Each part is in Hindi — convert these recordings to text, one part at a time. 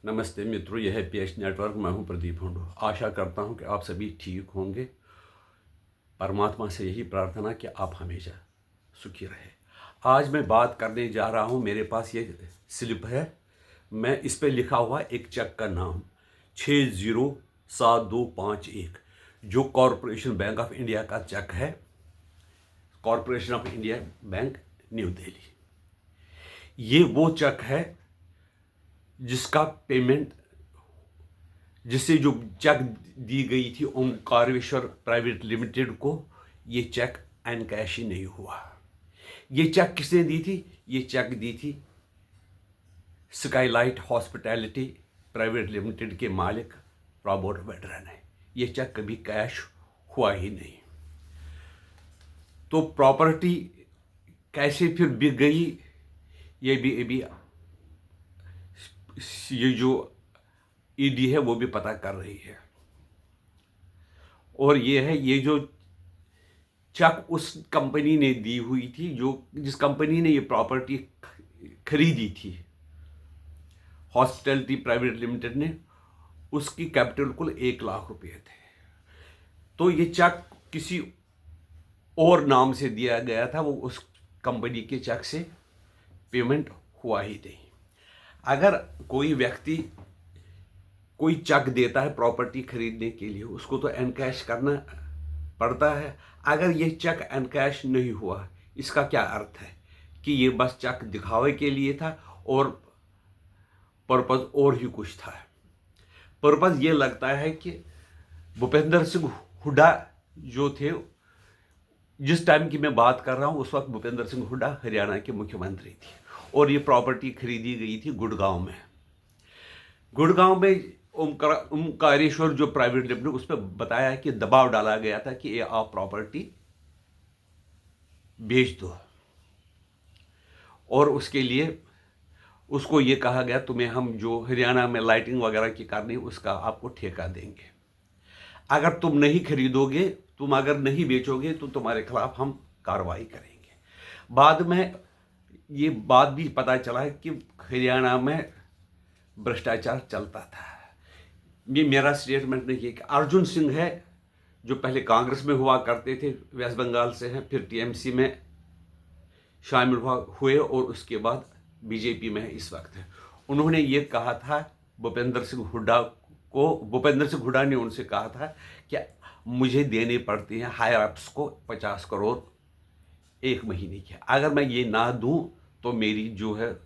नमस्ते मित्रों, यह है पीएच नेटवर्क। मैं हूं प्रदीप हुंडो। आशा करता हूं कि आप सभी ठीक होंगे। परमात्मा से यही प्रार्थना कि आप हमेशा सुखी रहे। आज मैं बात करने जा रहा हूं, मेरे पास ये स्लिप है। मैं इस पे लिखा हुआ एक चेक का नाम 607251, जो कॉरपोरेशन बैंक ऑफ इंडिया का चेक है। Corporation of India bank, new Delhi. ये वो चेक है जिसका पेमेंट, जिससे जो चेक दी गई थी ओंकारेश्वर प्राइवेट लिमिटेड को, ये चेक एनकैश ही नहीं हुआ। ये चेक किसने दी थी? ये चेक दी थी स्काईलाइट हॉस्पिटैलिटी प्राइवेट लिमिटेड के मालिक रॉबर्ट वाड्रा ने। ये चेक कभी कैश हुआ ही नहीं। तो प्रॉपर्टी कैसे फिर बिक गई, ये भी अभी ये जो ईडी है वो भी पता कर रही है। और ये जो चेक उस कंपनी ने दी हुई थी, जिस कंपनी ने ये प्रॉपर्टी खरीदी थी, हॉस्पिटैलिटी प्राइवेट लिमिटेड ने, उसकी कैपिटल कुल 1 लाख रुपए थे। तो ये चेक किसी और नाम से दिया गया था, वो उस कंपनी के चेक से पेमेंट हुआ ही नहीं। अगर कोई व्यक्ति कोई चेक देता है प्रॉपर्टी खरीदने के लिए, उसको तो एनकैश करना पड़ता है। अगर ये चेक एनकैश नहीं हुआ, इसका क्या अर्थ है? कि ये बस चेक दिखावे के लिए था और पर्पज़ और ही कुछ था। पर्पज़ ये लगता है कि भूपेंद्र सिंह हुड्डा जो थे, जिस टाइम की मैं बात कर रहा हूँ, उस वक्त भूपेंद्र सिंह हुड्डा हरियाणा के मुख्यमंत्री थे और ये प्रॉपर्टी खरीदी गई थी गुड़गांव में। गुड़गांव में ओंकारेश्वर जो प्राइवेट लिमिटेड, उस पर बताया कि दबाव डाला गया था कि ये आप प्रॉपर्टी बेच दो, और उसके लिए उसको ये कहा गया तुम्हें हम जो हरियाणा में लाइटिंग वगैरह की करनी उसका आपको ठेका देंगे। अगर तुम नहीं खरीदोगे, तुम अगर नहीं बेचोगे, तो तुम्हारे खिलाफ हम कार्रवाई करेंगे। बाद में ये बात भी पता चला है कि हरियाणा में भ्रष्टाचार चलता था। ये मेरा स्टेटमेंट नहीं है कि अर्जुन सिंह है, जो पहले कांग्रेस में हुआ करते थे, वेस्ट बंगाल से हैं, फिर टीएमसी में शामिल हुए और उसके बाद बीजेपी में है इस वक्त है। उन्होंने ये कहा था भूपेंद्र सिंह हुड्डा को, भूपेंद्र सिंह हुड्डा ने उनसे कहा था कि मुझे देने पड़ती हैं हायर अप्स को 50 करोड़ 1 महीने की। अगर मैं ये ना दूं तो मेरी जो है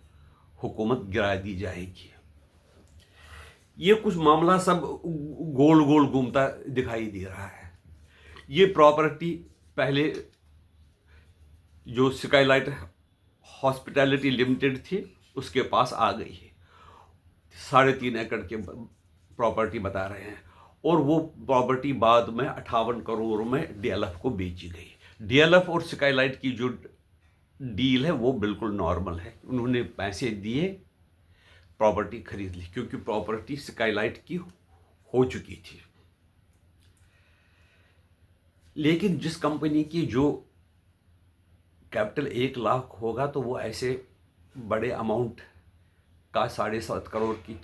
हुकूमत गिरा दी जाएगी। ये कुछ मामला सब गोल गोल घूमता दिखाई दे रहा है। ये प्रॉपर्टी पहले जो स्काईलाइट हॉस्पिटैलिटी लिमिटेड थी उसके पास आ गई है। 3.5 एकड़ के प्रॉपर्टी बता रहे हैं, और वो प्रॉपर्टी बाद में 58 करोड़ में डीएलएफ को बेची गई। डीएलएफ और स्काईलाइट की जो डील है वो बिल्कुल नॉर्मल है। उन्होंने पैसे दिए, प्रॉपर्टी खरीद ली, क्योंकि प्रॉपर्टी स्काईलाइट की हो चुकी थी। लेकिन जिस कंपनी की जो कैपिटल 1 लाख होगा, तो वो ऐसे बड़े अमाउंट का 7.5 करोड़ की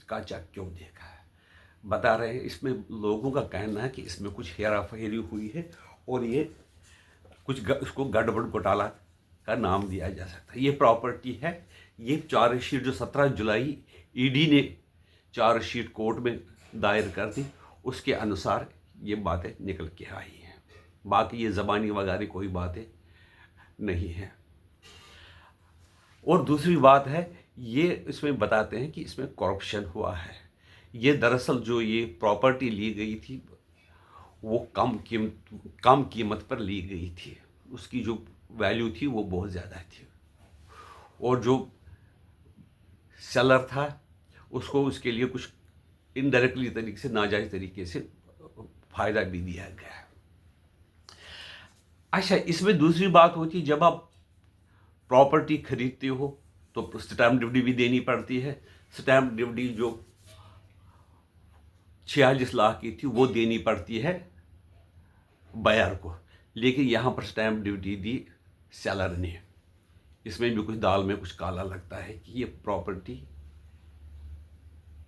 का चेक क्यों देखा है? बता रहे हैं, इसमें लोगों का कहना है कि इसमें कुछ हेरा फेरी हुई है और ये कुछ उसको गड़बड़ घोटाला का नाम दिया जा सकता है। ये प्रॉपर्टी है, ये चार्जशीट जो 17 जुलाई ईडी ने चार्जशीट कोर्ट में दायर कर दी, उसके अनुसार ये बातें निकल के आई हैं। बाकी ये ज़बानी वगैरह कोई बातें नहीं है। और दूसरी बात है, ये इसमें बताते हैं कि इसमें करप्शन हुआ है। ये दरअसल जो ये प्रॉपर्टी ली गई थी वो कम कीमत पर ली गई थी। उसकी जो वैल्यू थी वो बहुत ज़्यादा थी, और जो सेलर था उसको उसके लिए कुछ इनडायरेक्टली तरीके से, नाजायज़ तरीके से फ़ायदा भी दिया गया। अच्छा, इसमें दूसरी बात होती है, जब आप प्रॉपर्टी खरीदते हो तो स्टैम्प ड्यूटी भी देनी पड़ती है। स्टैम्प ड्यूटी जो 46 लाख की थी वो देनी पड़ती है बायर को, लेकिन यहाँ पर स्टैम्प ड्यूटी दी सेलर ने। इसमें भी कुछ दाल में कुछ काला लगता है कि ये प्रॉपर्टी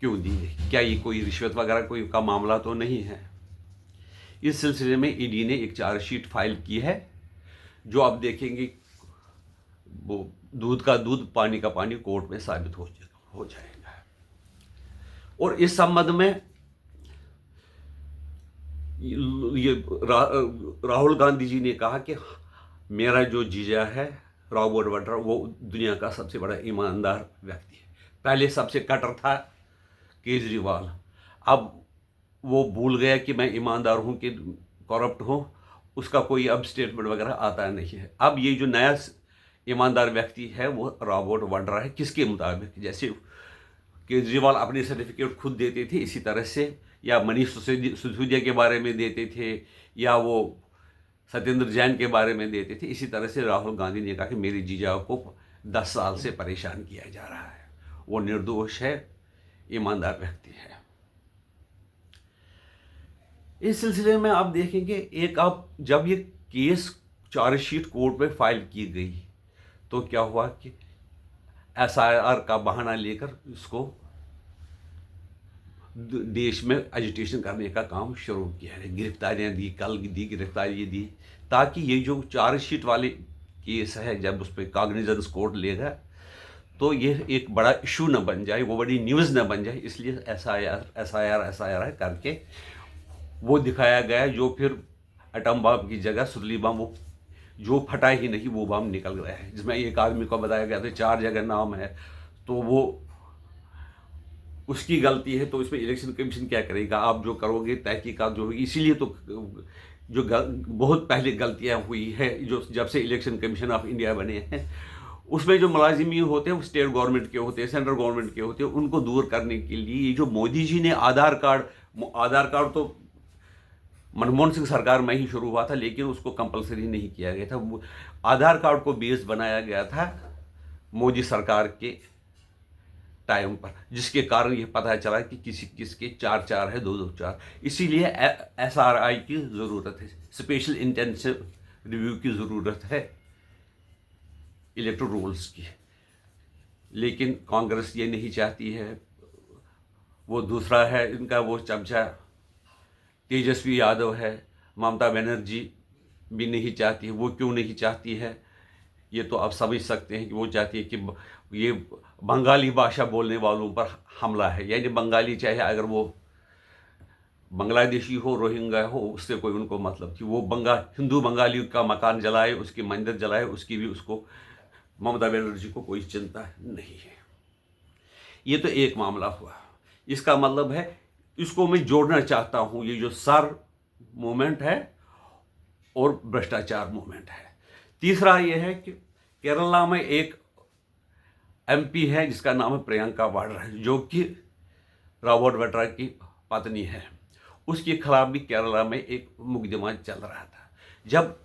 क्यों दी गई, क्या ये कोई रिश्वत वगैरह कोई का मामला तो नहीं है। इस सिलसिले में ईडी ने एक चार्जशीट फाइल की है, जो आप देखेंगे वो दूध का दूध पानी का पानी कोर्ट में साबित हो जाएगा। और इस संबंध में ये राहुल गांधी जी ने कहा कि मेरा जो जीजा है रॉबर्ट वाड्रा, वो दुनिया का सबसे बड़ा ईमानदार व्यक्ति है। पहले सबसे कटर था केजरीवाल, अब वो भूल गया कि मैं ईमानदार हूँ कि करप्ट हूँ, उसका कोई अब स्टेटमेंट वगैरह आता नहीं है। अब ये जो नया ईमानदार व्यक्ति है वो रॉबर्ट वाड्रा है। किसके मुताबिक? जैसे केजरीवाल अपने सर्टिफिकेट खुद देते थे, इसी तरह से, या मनीष सिसोदिया के बारे में देते थे, या वो सत्येंद्र जैन के बारे में देते थे, इसी तरह से राहुल गांधी ने कहा कि मेरे जीजा को 10 साल से परेशान किया जा रहा है, वो निर्दोष है, ईमानदार व्यक्ति है। इस सिलसिले में आप देखेंगे आप जब ये केस चार्जशीट कोर्ट में फाइल की गई तो क्या हुआ कि एसआईआर का बहाना लेकर इसको देश में एजिटेशन करने का काम शुरू किया है। गिरफ्तारियां दी, कल दी गिरफ्तारी दी, ताकि ये जो चार्जशीट वाले केस है जब उस पर कॉग्निजेंस कोर्ट लेगा तो ये एक बड़ा इशू न बन जाए, वो बड़ी न्यूज़ न बन जाए, इसलिए एसआईआर करके वो दिखाया गया, जो फिर एटम बम की जगह सुतली बम, वो जो फटा ही नहीं वो बम निकल गया है, जिसमें एक आदमी को बताया गया था 4 जगह नाम है, तो वो उसकी गलती है, तो इसमें इलेक्शन कमीशन क्या करेगा? आप जो करोगे तहकीकात जो होगी, इसीलिए तो जो बहुत पहले गलतियां हुई है, जो जब से इलेक्शन कमीशन ऑफ इंडिया बने हैं, उसमें जो मुलाजिम होते हैं वो स्टेट गवर्नमेंट के होते हैं, सेंट्रल गवर्नमेंट के होते हैं, उनको दूर करने के लिए जो मोदी जी ने आधार कार्ड तो मनमोहन सिंह सरकार में ही शुरू हुआ था, लेकिन उसको कंपलसरी नहीं किया गया था। आधार कार्ड को बेस बनाया गया था मोदी सरकार के टाइम पर, जिसके कारण ये पता चला कि किसके 4 है, 2 4। इसीलिए एसआरआई की ज़रूरत है, स्पेशल इंटेंसिव रिव्यू की ज़रूरत है इलेक्टोरल रूल्स की। लेकिन कांग्रेस ये नहीं चाहती है। वो दूसरा है इनका वो चमचा तेजस्वी यादव है, ममता बनर्जी भी नहीं चाहती है। वो क्यों नहीं चाहती है ये तो आप समझ सकते हैं कि वो चाहती है कि ये बंगाली भाषा बोलने वालों पर हमला है, यानी बंगाली चाहे अगर वो बांग्लादेशी हो, रोहिंग्या हो, उससे कोई उनको मतलब थी। वो हिंदू बंगाली का मकान जलाए, उसके मंदिर जलाए, उसकी भी उसको ममता बनर्जी को कोई चिंता नहीं है। ये तो एक मामला हुआ। इसका मतलब है, इसको मैं जोड़ना चाहता हूँ, ये जो सर मूवमेंट है और भ्रष्टाचार मूवमेंट है। तीसरा ये है कि केरला में एक एमपी है जिसका नाम है प्रियंका वाड्रा, जो कि रॉबर्ट वाड्रा की पत्नी है। उसके खिलाफ भी केरला में एक मुकदमा चल रहा था। जब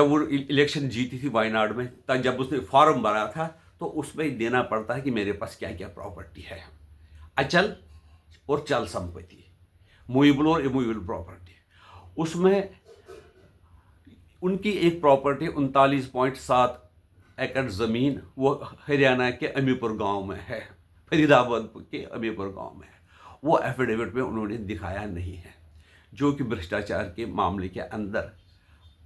वो इलेक्शन जीती थी वायनाड में, तब जब उसने फॉर्म भरा था तो उसमें देना पड़ता है कि मेरे पास क्या क्या प्रॉपर्टी है, अचल और चल संपत्ति, मूवेबल और इमूवेबल प्रॉपर्टी। उसमें उनकी एक प्रॉपर्टी 39.7 एकड़ ज़मीन वो हरियाणा के अमीपुर गांव में है, फरीदाबाद के अमीपुर गांव में है। वो एफिडेविट में उन्होंने दिखाया नहीं है, जो कि भ्रष्टाचार के मामले के अंदर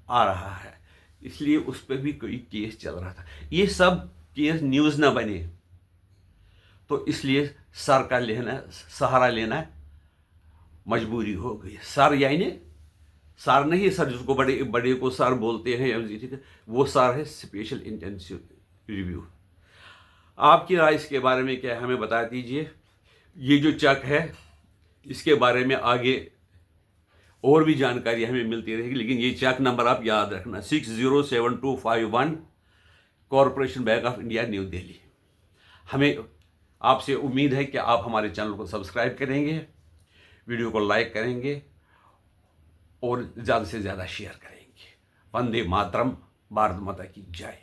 आ रहा है। इसलिए उस पर भी कोई केस चल रहा था। ये सब केस न्यूज़ ना बने, तो इसलिए सर का सहारा लेना मजबूरी हो गई। सर यानी सर नहीं, सर जिसको बड़े बड़े को सर बोलते हैं, वो सर है स्पेशल इंटेंसिव रिव्यू। आपकी राय इसके बारे में क्या है, हमें बता दीजिए। ये जो चेक है इसके बारे में आगे और भी जानकारी हमें मिलती रहेगी, लेकिन ये चेक नंबर आप याद रखना, 607251, corporation bank of India, new Delhi. हमें आपसे उम्मीद है कि आप हमारे चैनल को सब्सक्राइब करेंगे, वीडियो को लाइक करेंगे और ज़्यादा से ज़्यादा शेयर करेंगे। वंदे मातरम, भारत माता की जय।